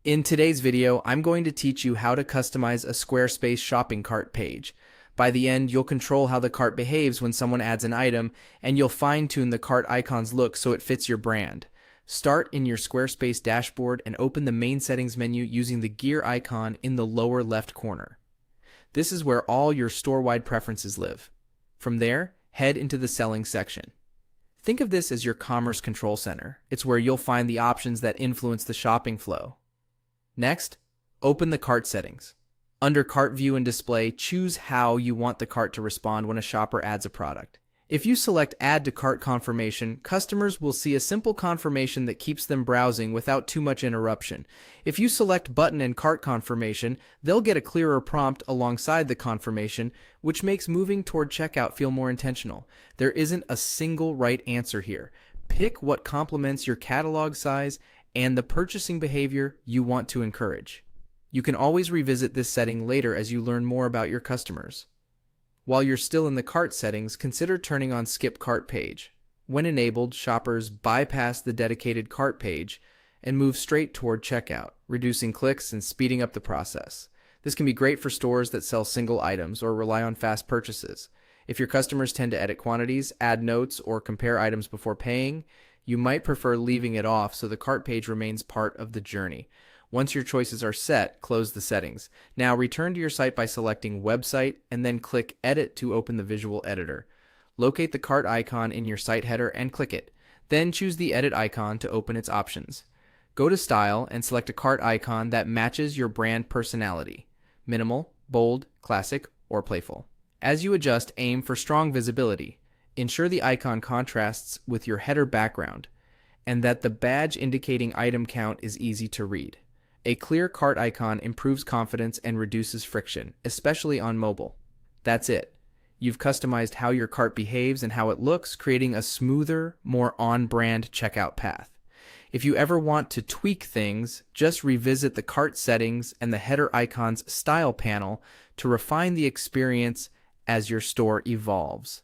In today's video, I'm going to teach you how to customize a Squarespace shopping cart page. By the end, you'll control how the cart behaves when someone adds an item, and you'll fine-tune the cart icon's look so it fits your brand. Start in your Squarespace dashboard and open the main settings menu using the gear icon in the lower left corner. This is where all your store-wide preferences live. From there, head into the selling section. Think of this as your commerce control center. It's where you'll find the options that influence the shopping flow. Next, open the cart settings. Under Cart View and Display, choose how you want the cart to respond when a shopper adds a product. If you select Add to Cart Confirmation, customers will see a simple confirmation that keeps them browsing without too much interruption. If you select Button and Cart Confirmation, they'll get a clearer prompt alongside the confirmation, which makes moving toward checkout feel more intentional. There isn't a single right answer here. Pick what complements your catalog size and the purchasing behavior you want to encourage. You can always revisit this setting later as you learn more about your customers. While you're still in the cart settings, consider turning on Skip Cart Page. When enabled, shoppers bypass the dedicated cart page and move straight toward checkout, reducing clicks and speeding up the process. This can be great for stores that sell single items or rely on fast purchases. If your customers tend to edit quantities, add notes, or compare items before paying, you might prefer leaving it off so the cart page remains part of the journey. Once your choices are set, close the settings. Now return to your site by selecting Website and then click Edit to open the visual editor. Locate the cart icon in your site header and click it. Then choose the Edit icon to open its options. Go to Style and select a cart icon that matches your brand personality: minimal, bold, classic, or playful. As you adjust, aim for strong visibility. Ensure the icon contrasts with your header background and that the badge indicating item count is easy to read. A clear cart icon improves confidence and reduces friction, especially on mobile. That's it. You've customized how your cart behaves and how it looks, creating a smoother, more on-brand checkout path. If you ever want to tweak things, just revisit the cart settings and the header icon's style panel to refine the experience as your store evolves.